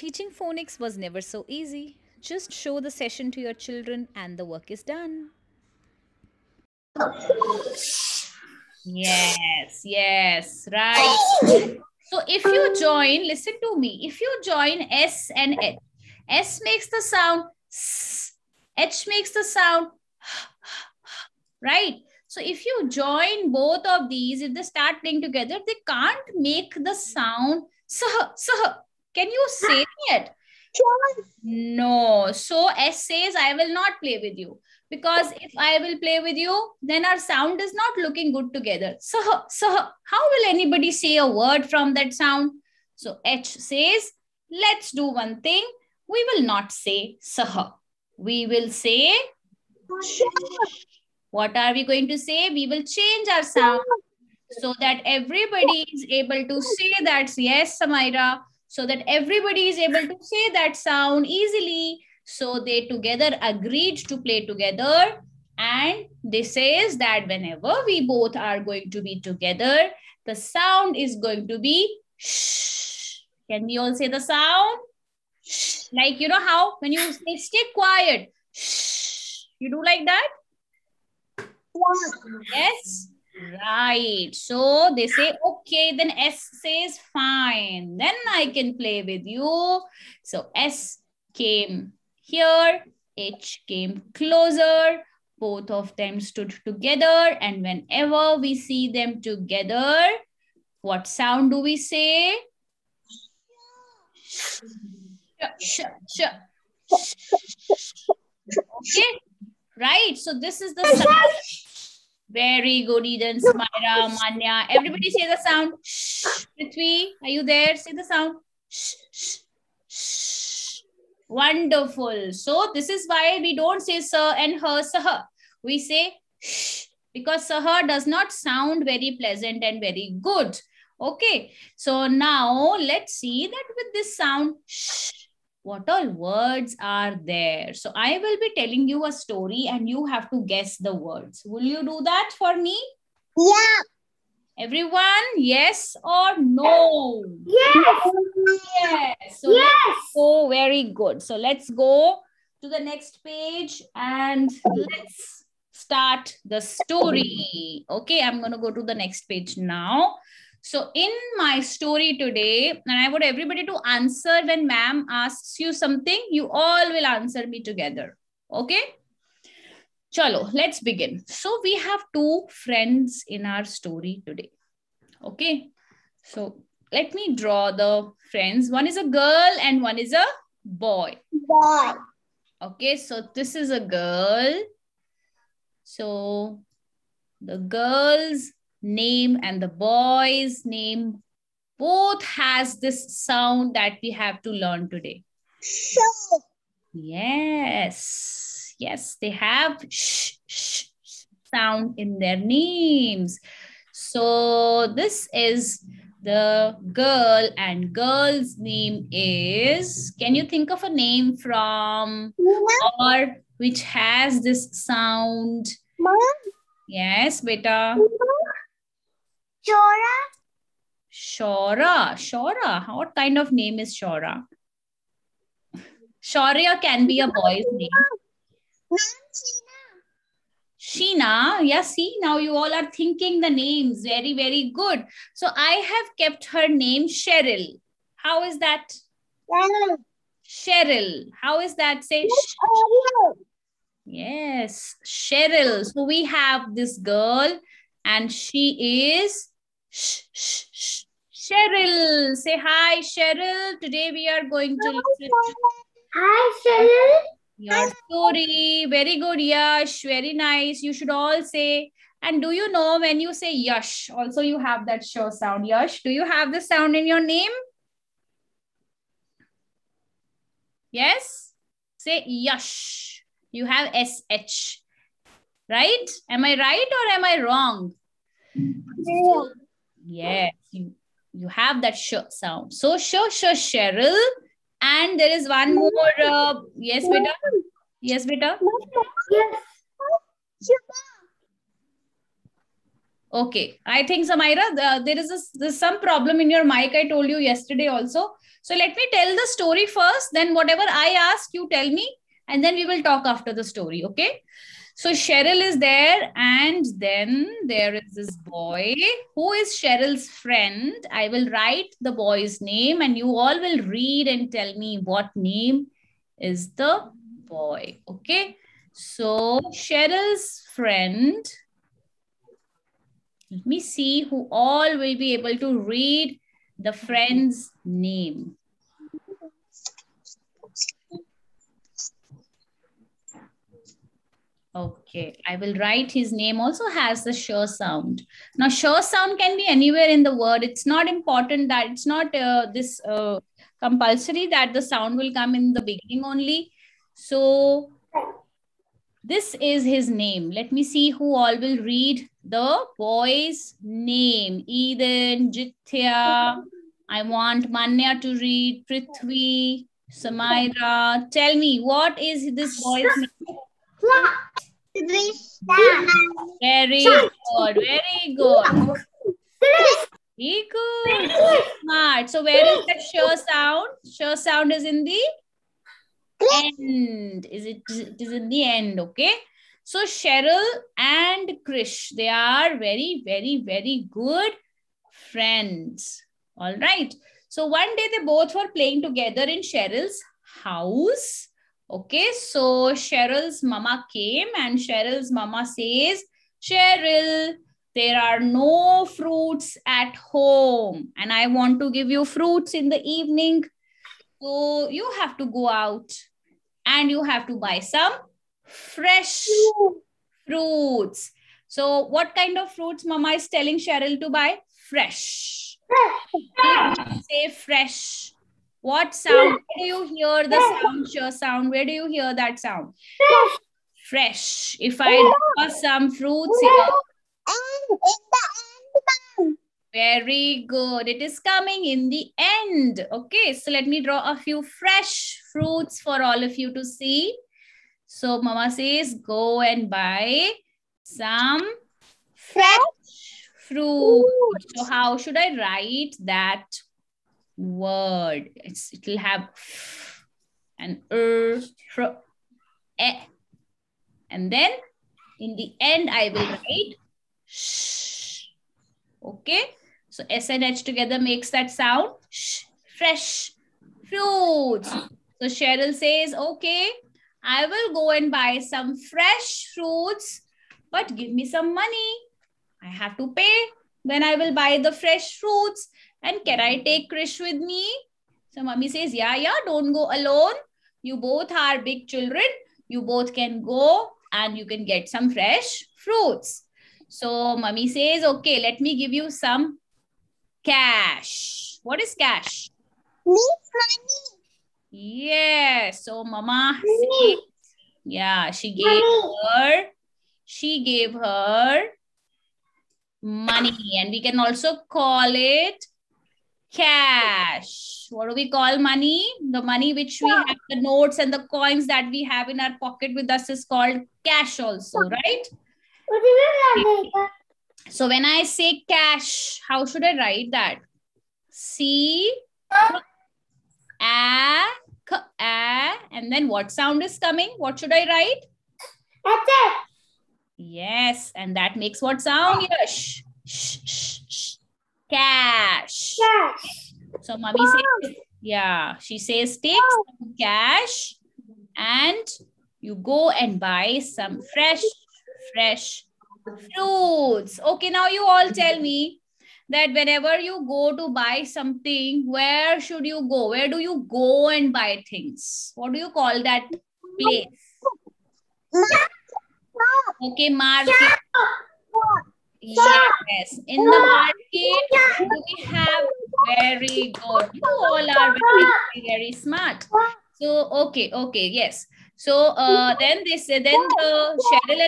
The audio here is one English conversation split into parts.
Teaching phonics was never so easy. Just show the session to your children and the work is done. Yes, right. So if you join, listen to me, if you join S and H, S makes the sound S, H makes the sound right? So if you join both of these, if they start playing together, they can't make the sound sah, sah. Can you say it? No. So S says, I will not play with you. Because if I will play with you, then our sound is not looking good together. Sah, sah. How will anybody say a word from that sound? So H says, let's do one thing. We will not say sah. We will say, what are we going to say? We will change our sound so that everybody is able to say that. Yes, Samaira. So that everybody is able to say that sound easily. So they together agreed to play together. And this says that whenever we both are going to be together, the sound is going to be shh. Can we all say the sound? Shh. Like, you know how when you say stay quiet, shh, you do like that? Yes. Right. So they say, okay, then S says fine. Then I can play with you. So S came here, H came closer. Both of them stood together. And whenever we see them together, what sound do we say? Sh, sh, sh, sh. Okay. Right. So this is the sound. Very good, Eden, Smira, Manya. Everybody say the sound. Shh. Prithvi, are you there? Say the sound. Shh, shh, shh. Wonderful. So this is why we don't say sir and her, sah. We say shh because sah does not sound very pleasant and very good. Okay. So now let's see that with this sound shh, what all words are there? So I will be telling you a story and you have to guess the words. Will you do that for me? Yeah. Everyone, yes or no? Yes. Yes. So let's go. Very good. So let's go to the next page and let's start the story. Okay, I'm going to go to the next page now. So in my story today, and I want everybody to answer when ma'am asks you something, you all will answer me together. Okay? Chalo, let's begin. So we have two friends in our story today. Okay? So let me draw the friends. One is a girl and one is a boy. Boy. Okay, so this is a girl. So the girl's name and the boy's name both has this sound that we have to learn today. So. Yes, yes, they have sh, sh, sh sound in their names. So this is the girl and girl's name is, can you think of a name from or which has this sound? Mom? Yes, beta. Chora? Shora. Shora. What kind of name is Shora? Shaurya can be a boy's name. Sheena. Yeah, see, now you all are thinking the names. Very, very good. So I have kept her name Cheryl. How is that? Cheryl. How is that? Say yes, Cheryl. So we have this girl and she is Cheryl. Say hi, Cheryl. Today we are going to listen. Hi, Cheryl. Your story. Very good, Yash. Very nice. You should all say. And do you know when you say Yash, also you have that sh sound. Yash, do you have the sound in your name? Yes? Say Yash. You have SH. Right? Am I right or am I wrong? Yes, you have that sh sound. So Cheryl. And there is one more. Yes, beta. Yes, beta. Yes. Okay, I think Samaira, there's some problem in your mic. I told you yesterday also. So let me tell the story first. Then whatever I ask, you tell me, and then we will talk after the story. Okay. So Cheryl is there, and then there is this boy who is Cheryl's friend. I will write the boy's name, and you all will read and tell me what name is the boy. Okay. So Cheryl's friend. Let me see who all will be able to read the friend's name. Okay, I will write his name also has the sh sound. Now, sh sound can be anywhere in the word. It's not important that it's not compulsory that the sound will come in the beginning only. So this is his name. Let me see who all will read the boy's name. Eden, Jithya. I want Manya to read. Prithvi, Samaira. Tell me, what is this boy's name? Very good. Very good. Very good. Smart. So where is that sure sound? Sure sound is in the end. It is in the end. Okay. So Cheryl and Krish, they are very, very, very good friends. All right. So one day they both were playing together in Cheryl's house. Okay. So Cheryl's mama came and Cheryl's mama says, Cheryl, there are no fruits at home and I want to give you fruits in the evening. So you have to go out and you have to buy some fresh fruits. So what kind of fruits mama is telling Cheryl to buy? Fresh. Say fresh. What sound? Where do you hear the sound? Sure sound. Where do you hear that sound? Fresh. If I draw some fruits here. Very good. It is coming in the end. Okay, so let me draw a few fresh fruits for all of you to see. So mama says, go and buy some fresh fruit. So how should I write that word? It will have an e. And then in the end, I will write sh. Okay. So S and H together makes that sound. Sh. Fresh fruits. So Cheryl says, okay, I will go and buy some fresh fruits, but give me some money. I have to pay. Then I will buy the fresh fruits. And can I take Krish with me? So mommy says, yeah, don't go alone. You both are big children. You both can go and you can get some fresh fruits. So mommy says, okay, let me give you some cash. What is cash? Money. Yes. So mama says, yeah, she gave her money. And we can also call it cash. What do we call money? The money which we have, the notes and the coins that we have in our pocket with us is called cash also, right? So when I say cash, how should I write that? C, A, K, A, and then what sound is coming? What should I write? Yes, and that makes what sound? Yes. Shh, shh, shh. Cash. So mommy says, yeah, she says, take some cash and you go and buy some fresh fruits. Okay, now you all tell me that whenever you go to buy something, where should you go? Where do you go and buy things? What do you call that place? Okay, market. Yes, in the market, we have very good. You all are very, very smart. So, okay, yes. So, then they say, then the Cheryl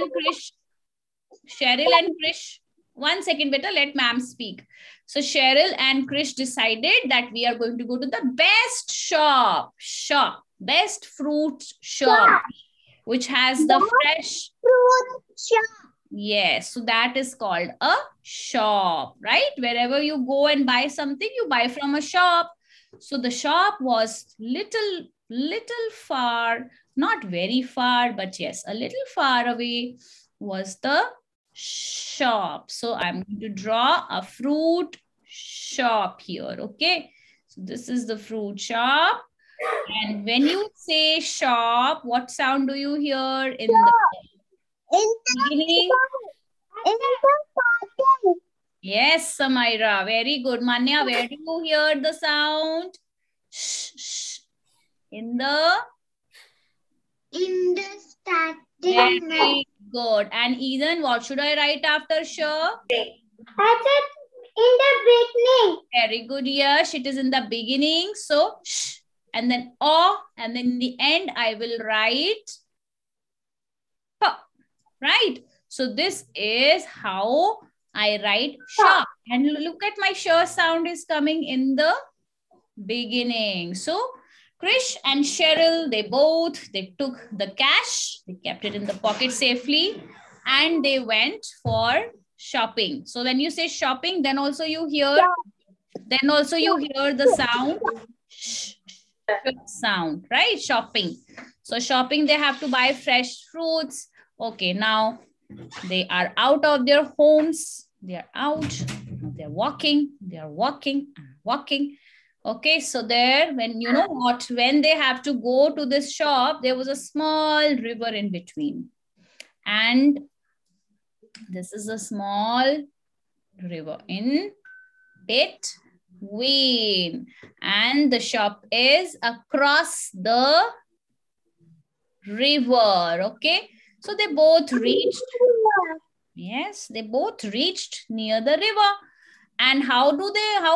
and Krish, 1 second, better, let ma'am speak. So, Cheryl and Krish decided that we are going to go to the best fruit shop, which has the fresh Fruit shop. Yes, so that is called a shop, right? Wherever you go and buy something, you buy from a shop. So the shop was little far, not very far, but yes, a little far away was the shop. So I'm going to draw a fruit shop here, okay? So this is the fruit shop. And when you say shop, what sound do you hear in the beginning? Yes, Samaira. Very good. Manya, where do you hear the sound? Shh, shh. In the starting. very good. And Ethan, what should I write after sh? I said in the beginning. Very good, Yash. It is in the beginning. So sh. And then o. And then in the end, I will write p. Right? So this is how I write shop. And look at my sh sound is coming in the beginning. So Krish and Cheryl, they took the cash, they kept it in the pocket safely, and they went for shopping. So when you say shopping, then also you hear the sound sound, right? Shopping. So shopping, they have to buy fresh fruits. Okay, now they are out of their homes. They are out. They're walking. They are walking and walking. Okay, so there, when you know what, when they have to go to this shop, there was a small river in between. And this is a small river in between. And the shop is across the river. Okay, so they both reached. Yes, they both reached near the river. And how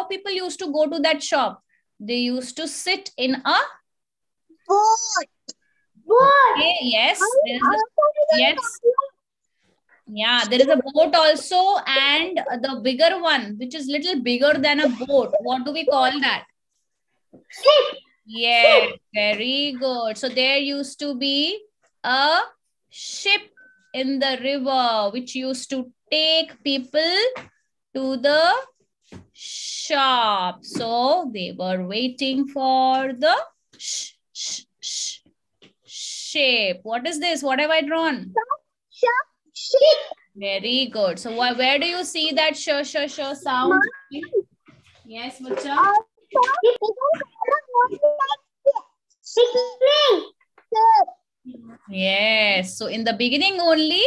people used to go to that shop? They used to sit in a Boat. okay, yes. Yes. Yeah, there is a boat also, and the bigger one, which is little bigger than a boat. What do we call that? Ship. Yes, very good. So there used to be a ship in the river, which used to take people to the shop. So they were waiting for the shape. What is this? What have I drawn? Ship. Very good. So where do you see that sound? Yes, Bacha. Yes. So in the beginning only,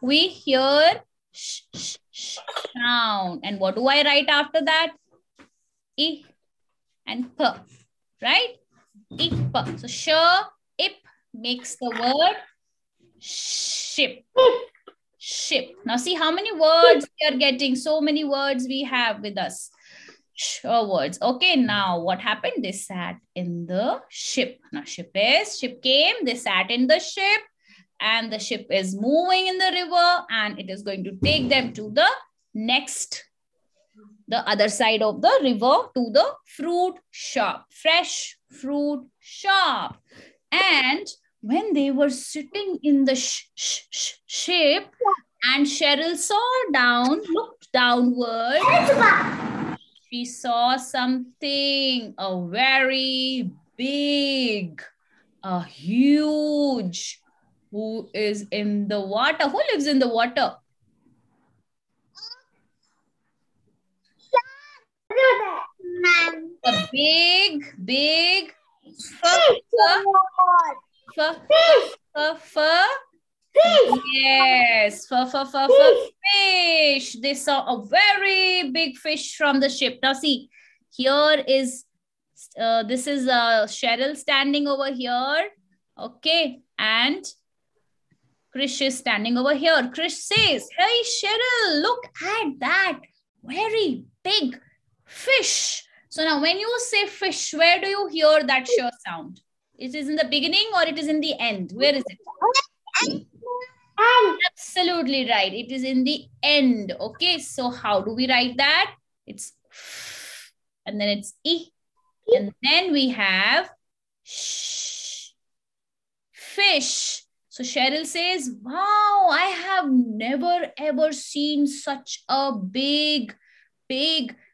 we hear sound. And what do I write after that? I and p. Right? Ip. So sh, ip makes the word ship. Ship. Now see how many words we are getting. So many words we have with us. Words. Okay, now what happened? They sat in the ship. Now ship came, they sat in the ship, and the ship is moving in the river, and it is going to take them to the other side of the river, to the fruit shop, fresh fruit shop. And when they were sitting in the ship, and Cheryl looked downward, she saw something, a very big, a huge, who is in the water. Who lives in the water? A big yes, fish. They saw a very big fish from the ship. Now see, here is, this is Cheryl standing over here. Okay, and Krish is standing over here. Krish says, hey Cheryl, look at that very big fish. So now when you say fish, where do you hear that sh sound? It is in the beginning or it is in the end? Where is it? Absolutely right. It is in the end. Okay, so how do we write that? It's f, and then it's I, and then we have sh, fish. So Cheryl says, wow, I have never ever seen such a big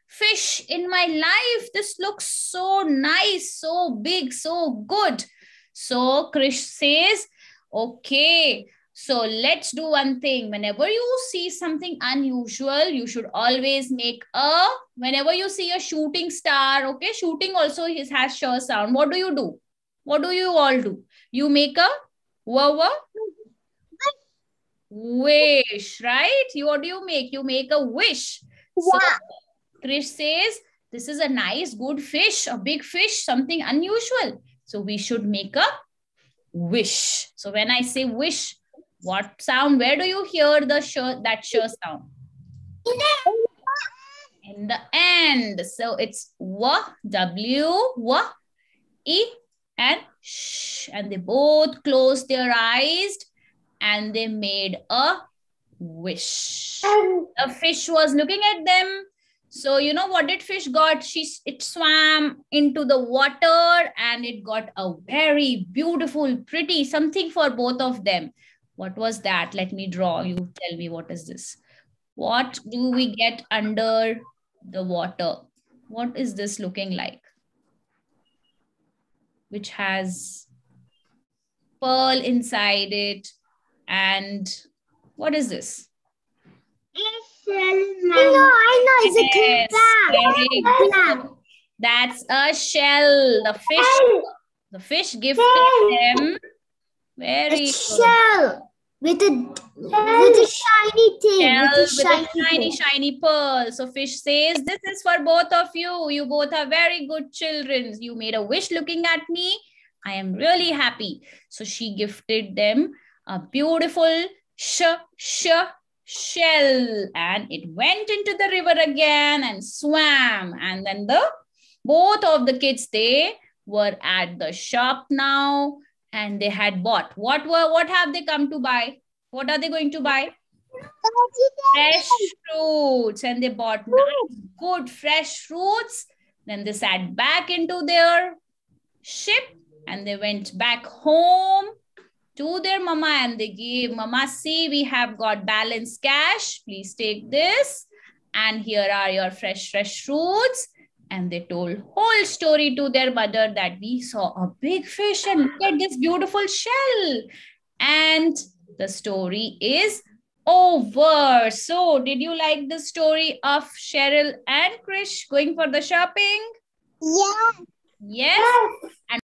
fish in my life. This looks so nice, so big, so good. So Krish says, okay, so let's do one thing. Whenever you see something unusual, you should always make whenever you see a shooting star, okay, shooting also has sure sound. What do? What do you all do? You make a wish, right? What do you make? You make a wish. So Krish says, this is a nice, good fish, a big fish, something unusual. So we should make a wish. So when I say wish, what sound? Where do you hear the that sound? In the end. So it's W, E, and sh. And they both closed their eyes and they made a wish. The fish was looking at them. So you know what did fish got? It swam into the water and it got a very beautiful, pretty something for both of them. What was that? Let me draw. You tell me, what is this? What do we get under the water? What is this looking like? Which has pearl inside it. And what is this? I know. It's a crab. That's a shell. The fish gifted them. Very good. Shell with a shiny thing. With a shiny pearl. So fish says, this is for both of you. You both are very good children. You made a wish looking at me. I am really happy. So she gifted them a beautiful shell, and it went into the river again and swam. And then both of the kids, they were at the shop now and they had bought. What have they come to buy? What are they going to buy? Fresh fruits. And they bought nice, good fresh fruits. Then they sat back into their ship and they went back home to their mama and they gave mama, see, we have got balance cash. Please take this. And here are your fresh fruits. And they told whole story to their mother that we saw a big fish and look at this beautiful shell. And the story is over. So did you like the story of Cheryl and Krish going for the shopping? Yeah. Yes. And